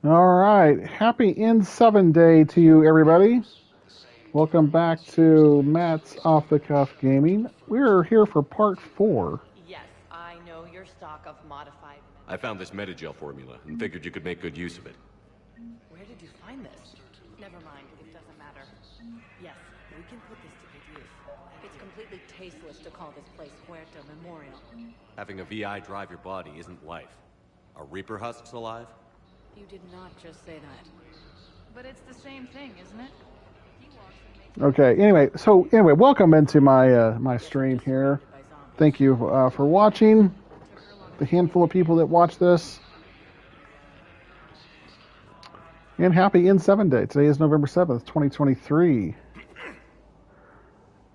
All right. Happy N7 Day to you, everybody. Welcome back to Matt's Off the Cuff Gaming. We're here for part 4. Yes, I know your stock of modified. I found this metagel formula and figured you could make good use of it. Where did you find this? Never mind, it doesn't matter. Yes, we can put this to good use. It's completely tasteless to call this place Huerta Memorial. Having a VI drive your body isn't life. Are Reaper husks alive? You did not just say that. But it's the same thing, isn't it? Okay. Anyway, welcome into my my stream here. Thank you for watching. The handful of people that watch this. And happy N7 Day. Today is November 7th, 2023.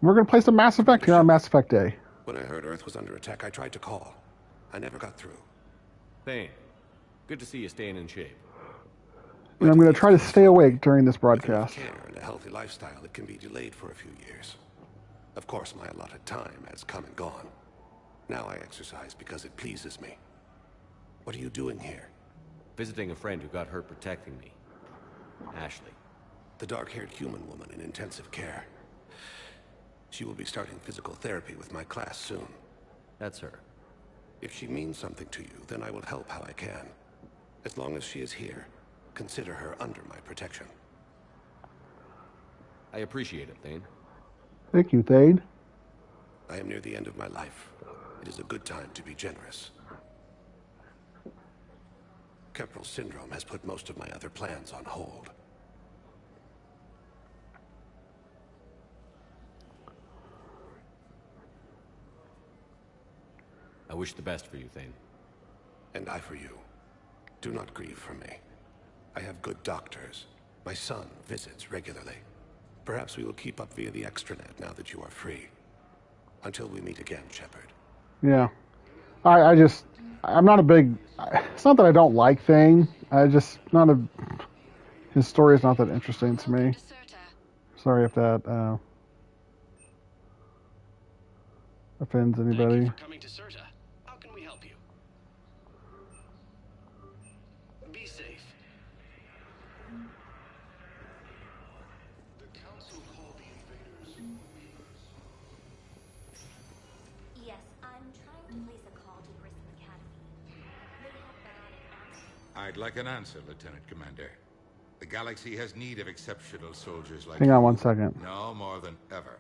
We're going to play some Mass Effect here on Mass Effect Day. When I heard Earth was under attack, I tried to call. I never got through. Thane, good to see you staying in shape. And I'm going to try to stay awake during this broadcast. With enough care and a healthy lifestyle, it can be delayed for a few years. Of course, my allotted time has come and gone. Now I exercise because it pleases me. What are you doing here? Visiting a friend who got hurt protecting me. Ashley. The dark-haired human woman in intensive care. She will be starting physical therapy with my class soon. That's her. If she means something to you, then I will help how I can. As long as she is here, consider her under my protection. I appreciate it, Thane. Thank you, Thade. I am near the end of my life. It is a good time to be generous. Kepral syndrome has put most of my other plans on hold. I wish the best for you, Thane. And I for you. Do not grieve for me. I have good doctors. My son visits regularly. Perhaps we will keep up via the extranet now that you are free. Until we meet again, Shepard. Yeah. I'm not a big, it's not that I don't like Thane. His story is not that interesting to me. Sorry if that offends anybody. Thank you for coming to Serta. How can we help you? Be safe. The council called the invaders. Yes, I'm trying to place a call to Grissom Academy. They have biotic answers. I'd like an answer, Lieutenant Commander. The galaxy has need of exceptional soldiers like Hang on 1 second. now more than ever.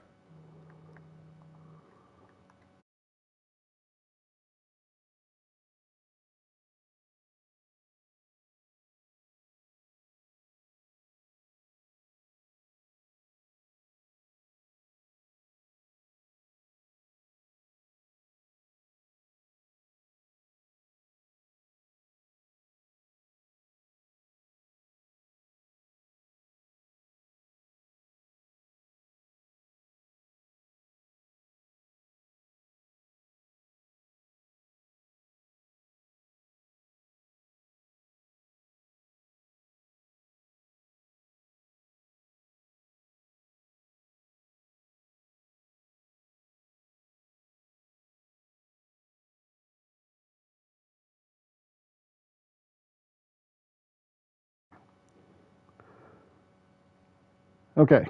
Okay.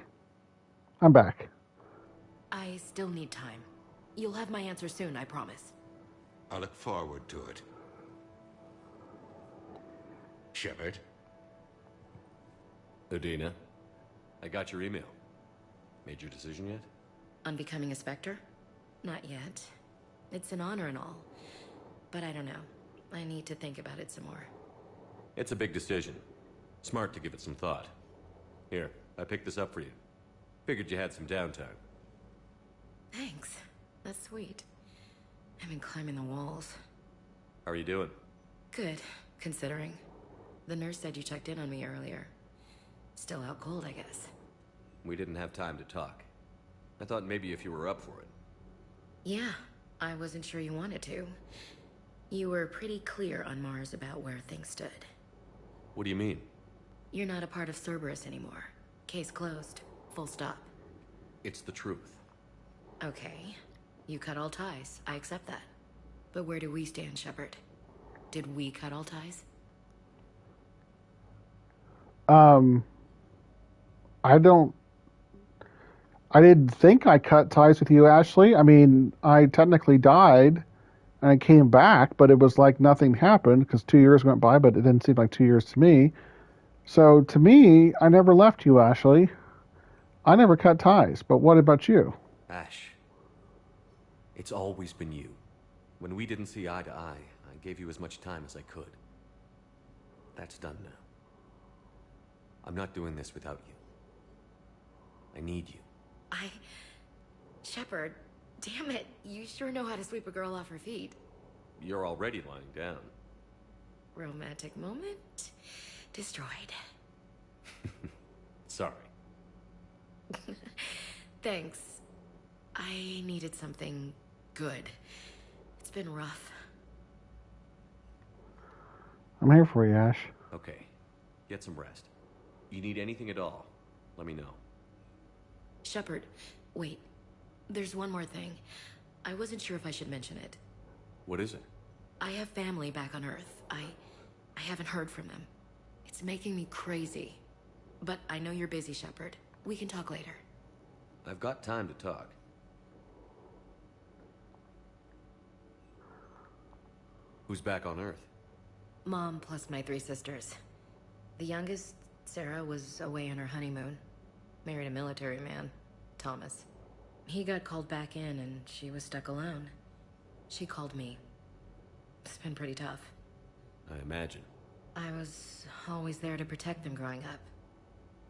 I'm back. I still need time. You'll have my answer soon, I promise. I look forward to it. Shepard? Udina, I got your email. Made your decision yet? On becoming a Spectre? Not yet. It's an honor and all. But I don't know. I need to think about it some more. It's a big decision. Smart to give it some thought. Here, I picked this up for you. Figured you had some downtime. Thanks. That's sweet. I've been climbing the walls. How are you doing? Good, considering. The nurse said you checked in on me earlier. Still out cold, I guess. We didn't have time to talk. I thought maybe if you were up for it. Yeah, I wasn't sure you wanted to. You were pretty clear on Mars about where things stood. What do you mean? You're not a part of Cerberus anymore. Case closed. Full stop. It's the truth. Okay. You cut all ties. I accept that. But where do we stand, Shepard? Did we cut all ties? Um, I don't. I didn't think I cut ties with you, Ashley. I mean, I technically died and I came back, but it was like nothing happened because 2 years went by, but it didn't seem like 2 years to me. So to me, I never left you, Ashley. I never cut ties. But what about you? Ash, it's always been you. When we didn't see eye to eye, I gave you as much time as I could. That's done now. I'm not doing this without you. I need you. Shepard, damn it, you sure know how to sweep a girl off her feet. You're already lying down. Romantic moment destroyed. Sorry. Thanks. I needed something good. It's been rough. I'm here for you, Ash. Okay. Get some rest. You need anything at all, let me know. Shepard, wait. There's one more thing. I wasn't sure if I should mention it. What is it? I have family back on Earth. I haven't heard from them. It's making me crazy. But I know you're busy, Shepard. We can talk later. I've got time to talk. Who's back on Earth? Mom plus my 3 sisters. The youngest, Sarah, was away on her honeymoon. Married a military man, Thomas. He got called back in and she was stuck alone. She called me. It's been pretty tough. I imagine. I was always there to protect them growing up.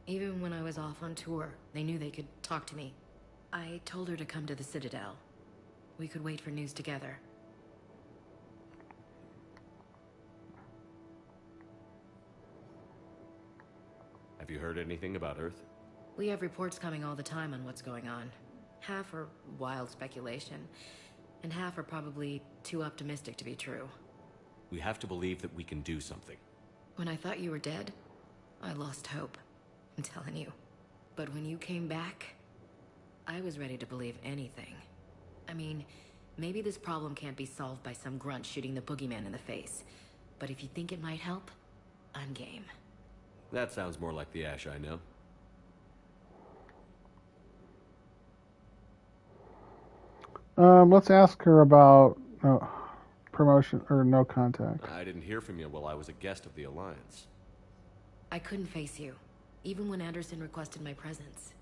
Even when I was off on tour, they knew they could talk to me. I told her to come to the Citadel. We could wait for news together. Have you heard anything about Earth? We have reports coming all the time on what's going on. Half are wild speculation, and half are probably too optimistic to be true. We have to believe that we can do something. When I thought you were dead, I lost hope. I'm telling you. But when you came back, I was ready to believe anything. I mean, maybe this problem can't be solved by some grunt shooting the boogeyman in the face. But if you think it might help, I'm game. That sounds more like the Ash I know. Let's ask her about promotion or no contact. I didn't hear from you while I was a guest of the Alliance. I couldn't face you, even when Anderson requested my presence.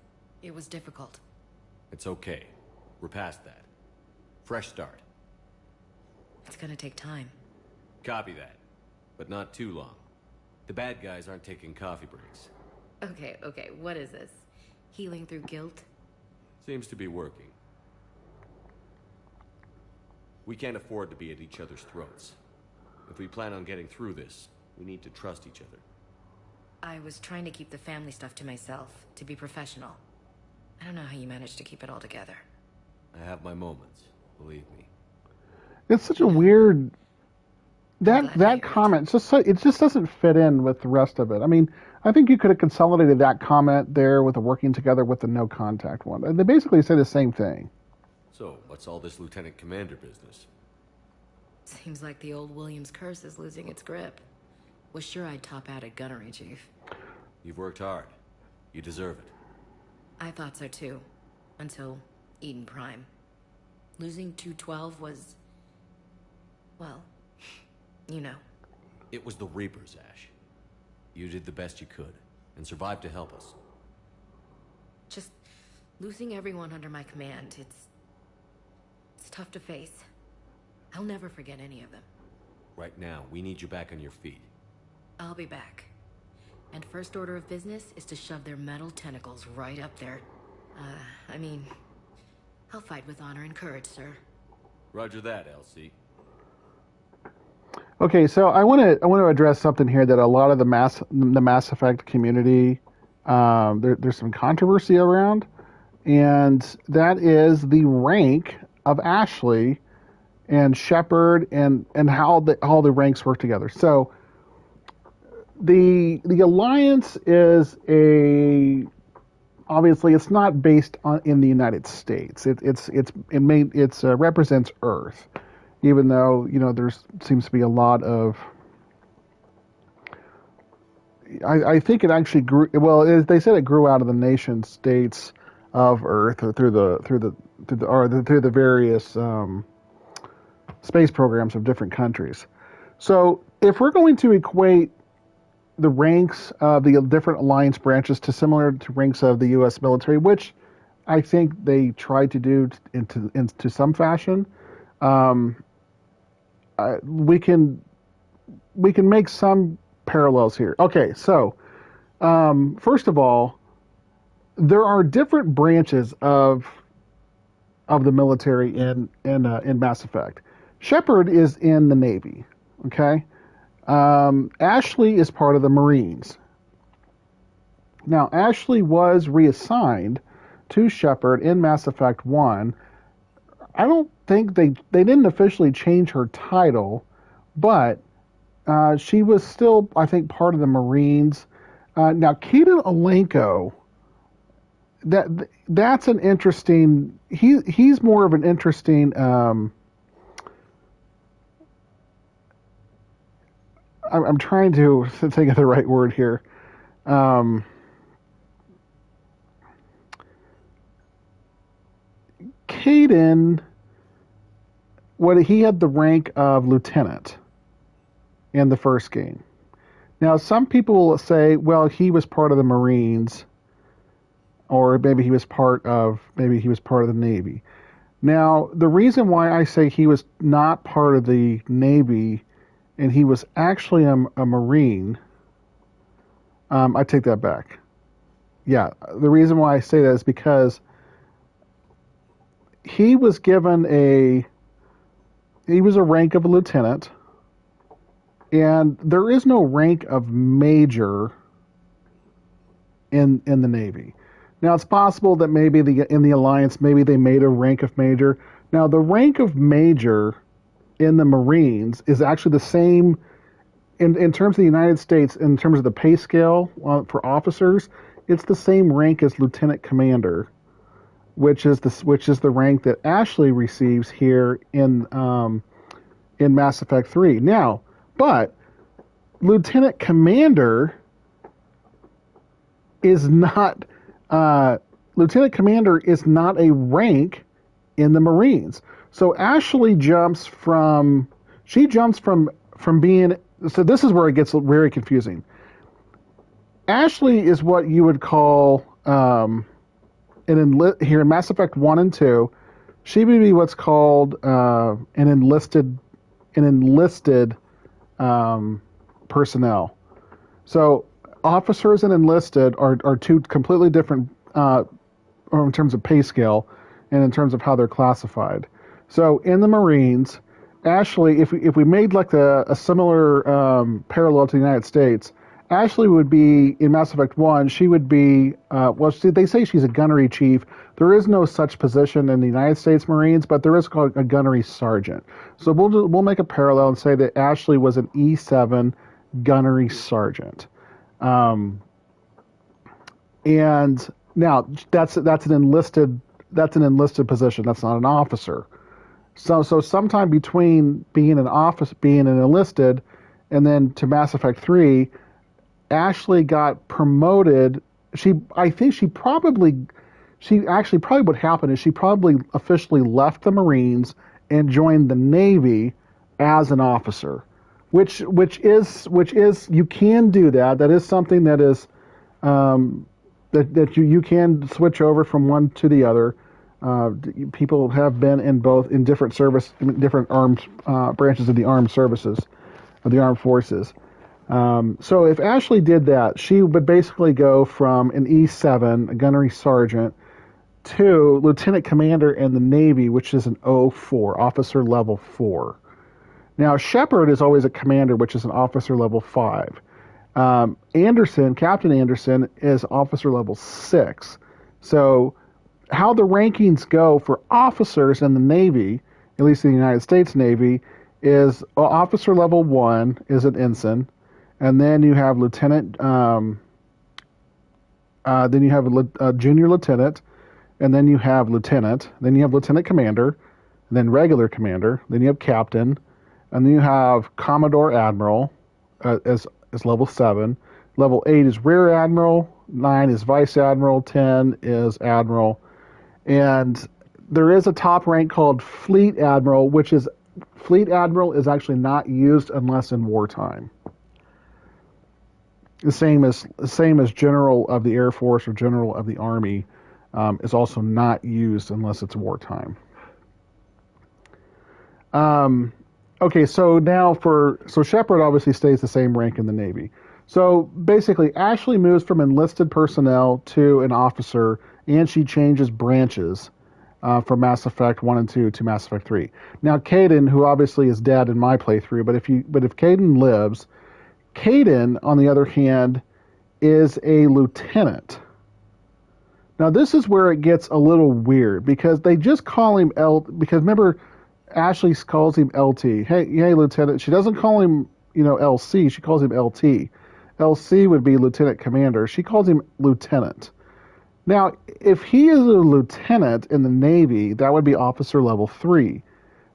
It was difficult. It's okay. We're past that. Fresh start. It's gonna take time. Copy that. But not too long. The bad guys aren't taking coffee breaks. Okay, what is this? Healing through guilt? Seems to be working. We can't afford to be at each other's throats. If we plan on getting through this, we need to trust each other. I was trying to keep the family stuff to myself, to be professional. I don't know how you managed to keep it all together. I have my moments, believe me. It's such a weird that comment. It just doesn't fit in with the rest of it. I mean, I think you could have consolidated that comment there with the working together with the no contact one. They basically say the same thing. So, what's all this Lieutenant Commander business? Seems like the old Williams curse is losing its grip. Was sure I'd top out at gunnery, Chief. You've worked hard. You deserve it. I thought so too. Until Eden Prime. Losing 212 was... well, you know. It was the Reapers, Ash. You did the best you could, and survived to help us. Just losing everyone under my command, it's tough to face. I'll never forget any of them. Right now, we need you back on your feet. I'll be back. And first order of business is to shove their metal tentacles right up there. I mean, I'll fight with honor and courage, sir. Roger that, LC. Okay, so I want to address something here that a lot of the Mass Effect community, there's some controversy around, and that is the rank of Ashley and Shepard and how the ranks work together. So the Alliance is obviously it's not based in the United States. It represents Earth, even though there seems to be a lot of I think it actually grew. Well, they said it grew out of the nation states of Earth, or through the various space programs of different countries. So, if we're going to equate the ranks of the different alliance branches to similar to ranks of the U.S. military, which I think they tried to do into some fashion, um, we can make some parallels here. Okay, so first of all, there are different branches of the military in Mass Effect. Shepard is in the Navy. Okay, Ashley is part of the Marines. Now, Ashley was reassigned to Shepard in Mass Effect 1. I don't think they didn't officially change her title, but she was still, I think, part of the Marines. Now, Keaton Alenko, that's an interesting. He's more of an interesting. I'm trying to think of the right word here. Um, Caden, what he had the rank of lieutenant in the first game. Now, some people will say, well, he was part of the Marines, or maybe he was part of the Navy. Now, the reason why I say he was not part of the Navy and he was actually a Marine, I take that back. Yeah, the reason why I say that is because he was a rank of a lieutenant, and there is no rank of major in the Navy. Now, it's possible that maybe in the Alliance, maybe they made a rank of major. Now, the rank of major in the Marines is actually the same in terms of the United States, in terms of the pay scale for officers. It's the same rank as lieutenant commander, which is the rank that Ashley receives here in Mass Effect 3. Now, but lieutenant commander is not lieutenant commander is not a rank in the Marines. So Ashley jumps from being, so this is where it gets very confusing. Ashley is what you would call here in Mass Effect 1 and 2, she would be what's called an enlisted personnel. So officers and enlisted are two completely different in terms of pay scale and in terms of how they're classified. So in the Marines, Ashley, if we made like a similar parallel to the United States, Ashley would be, in Mass Effect 1, she would be, they say she's a gunnery chief. There is no such position in the United States Marines, but there is called a gunnery sergeant. So we'll make a parallel and say that Ashley was an E7 gunnery sergeant. And now that's an enlisted position. That's not an officer. So sometime between being an enlisted, and then to Mass Effect 3, Ashley got promoted. Probably what happened is she probably officially left the Marines and joined the Navy as an officer, which is you can do that. That is something that is that you can switch over from one to the other. People have been in different different armed branches of the armed services, of the armed forces. So if Ashley did that, she would basically go from an E7, a gunnery sergeant, to lieutenant commander in the Navy, which is an O4, officer level 4. Now, Shepard is always a commander, which is an officer level 5. Captain Anderson, is officer level 6. So how the rankings go for officers in the Navy, at least in the United States Navy, is officer level 1 is an ensign, and then you have lieutenant, then you have a junior lieutenant, and then you have lieutenant, then you have lieutenant commander, then regular commander, then you have captain, and then you have Commodore Admiral as level 7, Level 8 is Rear Admiral, 9 is Vice Admiral, 10 is Admiral. And there is a top rank called Fleet Admiral, which is Fleet Admiral is actually not used unless in wartime. The same as General of the Air Force or General of the Army is also not used unless it's wartime. Okay, so now so Shepard obviously stays the same rank in the Navy. So basically, Ashley moves from enlisted personnel to an officer, and she changes branches from Mass Effect 1 and 2 to Mass Effect 3. Now, Kaidan, who obviously is dead in my playthrough, but if Kaidan lives, Kaidan, on the other hand, is a lieutenant. Now, this is where it gets a little weird because they just call him because remember, Ashley calls him LT. Hey, Lieutenant. She doesn't call him, LC. She calls him LT. LC would be Lieutenant Commander. She calls him Lieutenant. Now, if he is a lieutenant in the Navy, that would be officer level 3.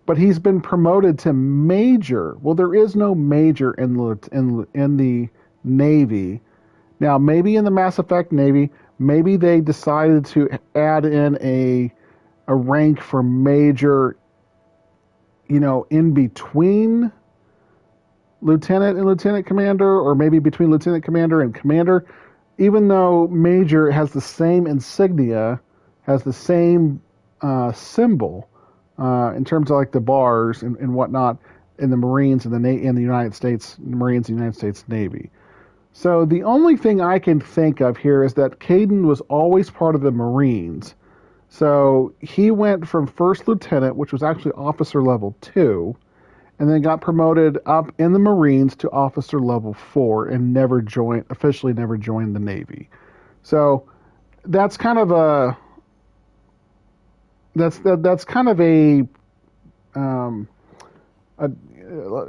But he's been promoted to major. Well, there is no major in the Navy. Now, maybe in the Mass Effect Navy, maybe they decided to add in a rank for major, in between lieutenant and lieutenant commander, or maybe between lieutenant commander and commander, even though major has the same insignia, has the same symbol in terms of like the bars and whatnot in the Marines and in the United States Marines and United States Navy. So the only thing I can think of here is that Kaidan was always part of the Marines. So he went from first lieutenant, which was actually officer level 2, and then got promoted up in the Marines to officer level 4 and officially never joined the Navy. So that's kind of a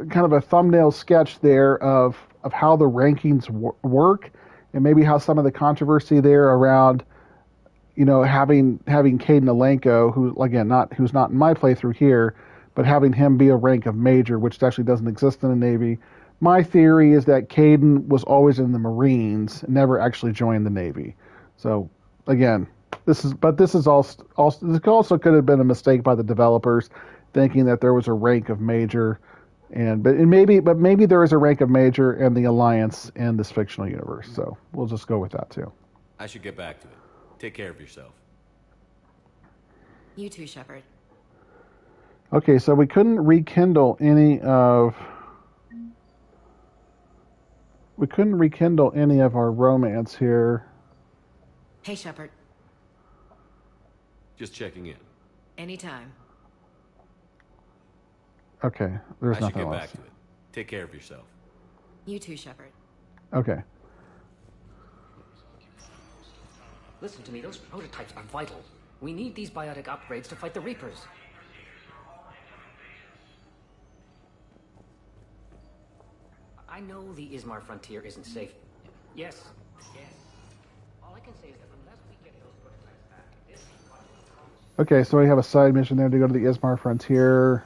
kind of a thumbnail sketch there of how the rankings work, and maybe how some of the controversy there around having Kaidan Alenko, who's not in my playthrough here, but having him be a rank of major, which actually doesn't exist in the Navy. My theory is that Kaidan was always in the Marines, never actually joined the Navy. So again, this also could have been a mistake by the developers, thinking that there was a rank of major, but maybe there is a rank of major in the Alliance in this fictional universe. So we'll just go with that too. I should get back to it. Take care of yourself. You too, Shepard. Okay, so we couldn't rekindle any of our romance here. Hey, Shepard. Just checking in. Anytime. Okay, there's I nothing should get else. back to it. Take care of yourself. You too, Shepard. Okay. Listen to me, those prototypes are vital. We need these biotic upgrades to fight the Reapers. I know the Ismar frontier isn't safe. Yes. All I can say is that unless we get those prototypes back, this is what... Okay, so we have a side mission there to go to the Ismar frontier.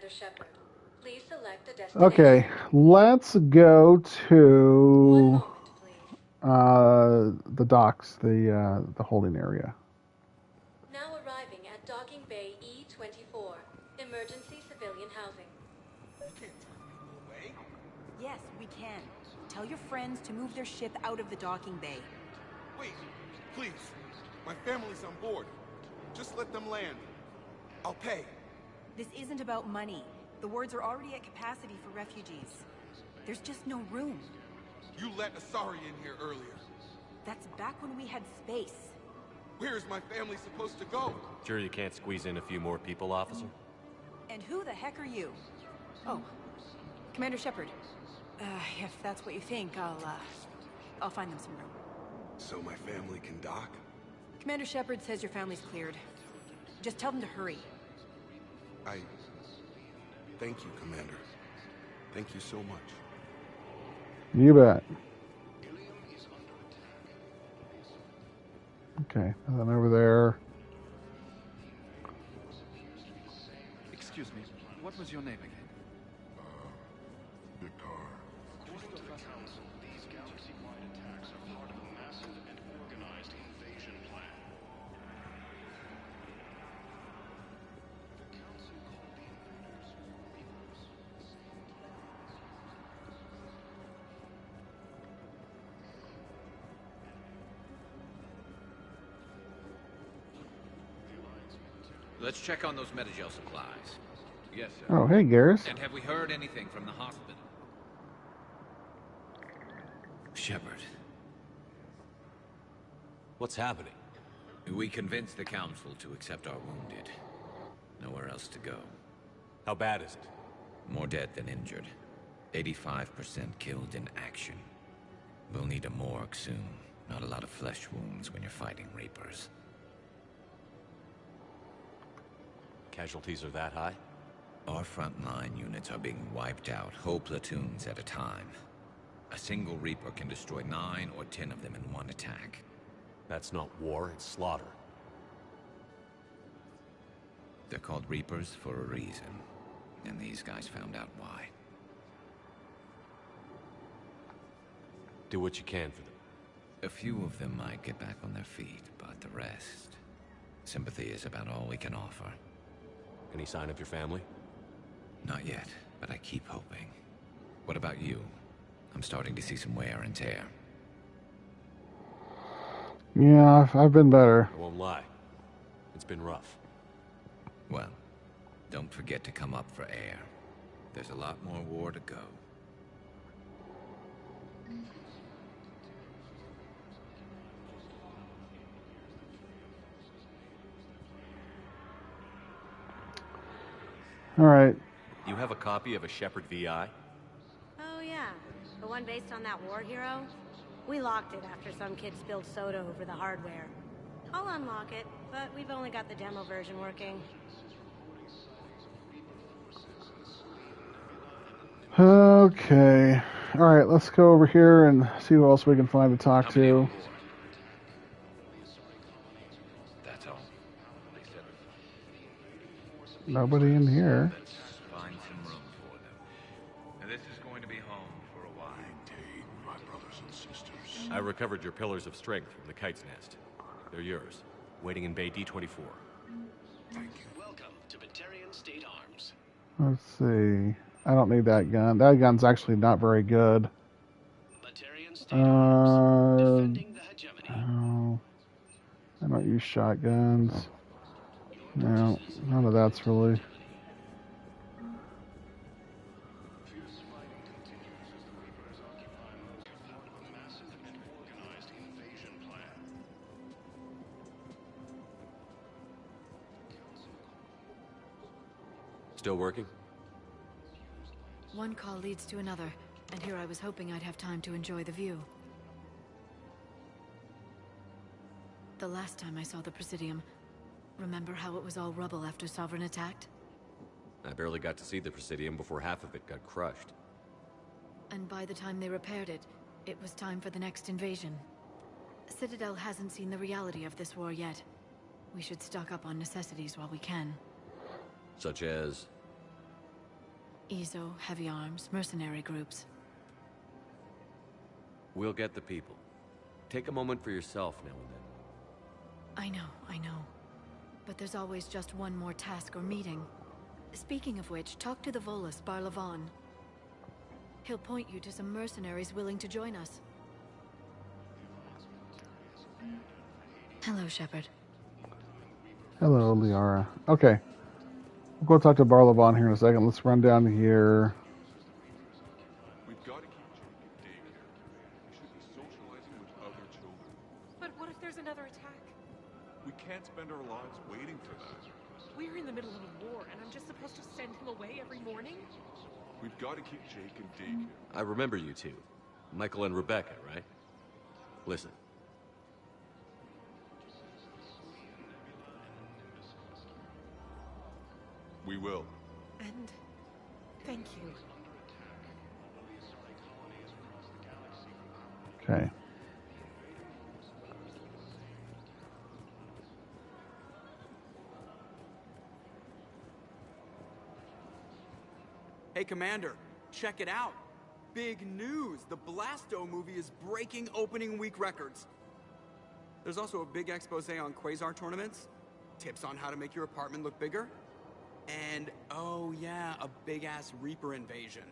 Shepard. Please select a destination. Okay, let's go to the docks, the holding area. Now arriving at Docking Bay E-24, emergency civilian housing. Yes, we can. Tell your friends to move their ship out of the docking bay. Wait, please. My family's on board. Just let them land. I'll pay. This isn't about money. The wards are already at capacity for refugees. There's just no room. You let Asari in here earlier. That's back when we had space. Where is my family supposed to go? Sure you can't squeeze in a few more people, officer? And who the heck are you? Oh, Commander Shepard. If that's what you think, I'll find them some room. So my family can dock? Commander Shepard says your family's cleared. Just tell them to hurry. Thank you, Commander. Thank you so much. You bet. Okay, and then over there. Excuse me, what was your name again? According to the Council, these galaxy-wide attacks are part of a massive and organized invasion plan. The Council called the invaders Reapers. Let's check on those Metagel supplies. Yes, sir. Oh, hey, Garrus. And have we heard anything from the hospital? Shepard. What's happening? We convinced the Council to accept our wounded. Nowhere else to go. How bad is it? More dead than injured. 85% killed in action. We'll need a morgue soon. Not a lot of flesh wounds when you're fighting Reapers. Casualties are that high? Our frontline units are being wiped out, whole platoons at a time. A single Reaper can destroy 9 or 10 of them in one attack. That's not war, it's slaughter. They're called Reapers for a reason, and these guys found out why. Do what you can for them. A few of them might get back on their feet, but the rest... sympathy is about all we can offer. Any sign of your family? Not yet, but I keep hoping. What about you? I'm starting to see some wear and tear. Yeah, I've been better. I won't lie. It's been rough. Well, don't forget to come up for air. There's a lot more war to go. All right. You have a copy of a Shepard VI? Oh yeah, the one based on that war hero? We locked it after some kid spilled soda over the hardware. I'll unlock it, but we've only got the demo version working. Okay. All right, let's go over here and see who else we can find to talk to. That's all. Nobody in here. Let's find some room for them. Now, this is going to be home for a while. Maintain my brothers and sisters. I recovered your pillars of strength from the kite's nest. They're yours. Waiting in Bay D-24. Thank you. Welcome to Batarian State Arms. Let's see. I don't need that gun. That gun's actually not very good. Batarian State Arms. Uh, Defending the hegemony. no. I don't use shotguns. No, none of that's really. Fierce fighting continues as the Reapers occupy most part of a massive and organized invasion plan. Still working? One call leads to another, and here I was hoping I'd have time to enjoy the view. The last time I saw the Presidium, remember how it was all rubble after Sovereign attacked? I barely got to see the Presidium before half of it got crushed. And by the time they repaired it, it was time for the next invasion. Citadel hasn't seen the reality of this war yet. We should stock up on necessities while we can. Such as? EZO, heavy arms, mercenary groups. We'll get the people. Take a moment for yourself now and then. I know. But there's always just one more task or meeting. Speaking of which, talk to the Volus, Barlavan. He'll point you to some mercenaries willing to join us. Hello, Shepard. Hello, Liara. Okay. We'll go talk to Barlavan here in a second. Let's run down here. We've got to keep Jake in daycare. We should be socializing with other children. But what if there's another attack? We can't spend our lives waiting for that. We're in the middle of a war, and I'm just supposed to send him away every morning? We've got to keep Jake in daycare. I remember you two. Michael and Rebecca, right? Listen. We will. And thank you. Okay. Hey, Commander, check it out. Big news! The Blasto movie is breaking opening week records. There's also a big expose on Quasar tournaments, tips on how to make your apartment look bigger, and, oh yeah, a big-ass Reaper invasion.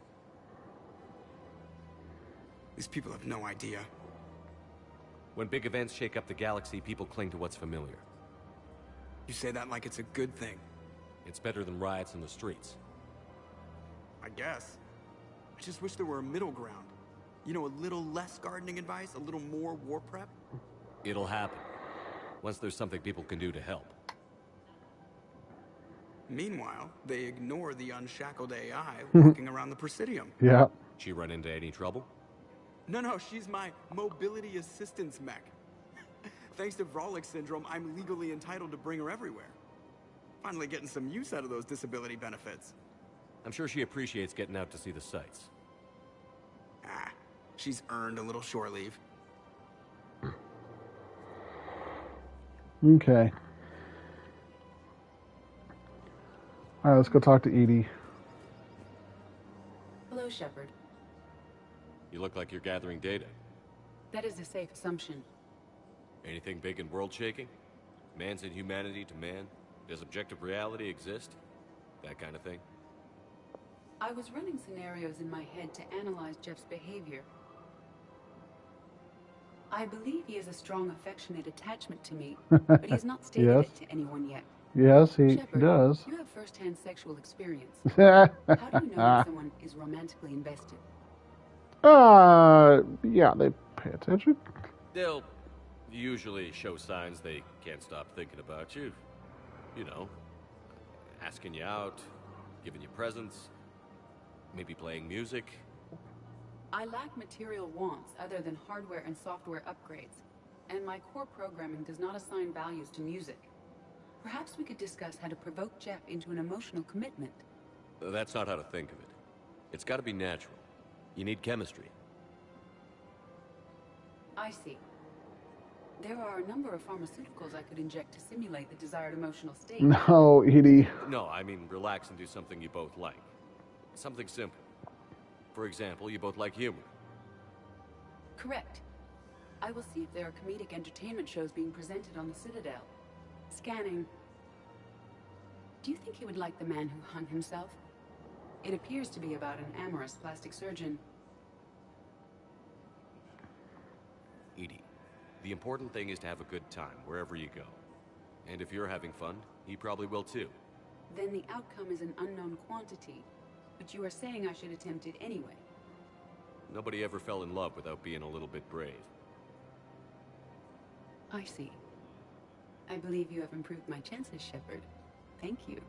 These people have no idea. When big events shake up the galaxy, people cling to what's familiar. You say that like it's a good thing. It's better than riots in the streets. I guess. I just wish there were a middle ground. You know, a little less gardening advice, a little more war prep. It'll happen. Once there's something people can do to help. Meanwhile, they ignore the unshackled AI walking around the Presidium. Yeah. She run into any trouble? No, she's my mobility assistance mech. Thanks to Vrolic syndrome, I'm legally entitled to bring her everywhere. Finally getting some use out of those disability benefits. I'm sure she appreciates getting out to see the sights. Ah, she's earned a little shore leave. Okay. All right, let's go talk to Edie. Hello, Shepard. You look like you're gathering data. That is a safe assumption. Anything big and world-shaking? Man's inhumanity to man? Does objective reality exist? That kind of thing? I was running scenarios in my head to analyze Jeff's behavior. I believe he has a strong affectionate attachment to me, but he has not stated Yes. it to anyone yet. Yes, he Shepard, does. you have first-hand sexual experience. How do you know if someone is romantically invested? Yeah, they pay attention. They'll usually show signs they can't stop thinking about you. You know, asking you out, giving you presents, maybe playing music. I lack material wants other than hardware and software upgrades, and my core programming does not assign values to music. Perhaps we could discuss how to provoke Jeff into an emotional commitment. That's not how to think of it. It's got to be natural. You need chemistry. I see. There are a number of pharmaceuticals I could inject to simulate the desired emotional state. No, Edie. No, I mean relax and do something you both like. Something simple. For example, you both like humor. Correct. I will see if there are comedic entertainment shows being presented on the Citadel. Scanning. Do you think he would like The Man Who Hung Himself? It appears to be about an amorous plastic surgeon. Edie, the important thing is to have a good time wherever you go. And if you're having fun, he probably will too. Then the outcome is an unknown quantity. But you are saying I should attempt it anyway. Nobody ever fell in love without being a little bit brave. I see. I believe you have improved my chances, Shepard. Thank you.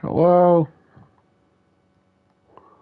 Hello?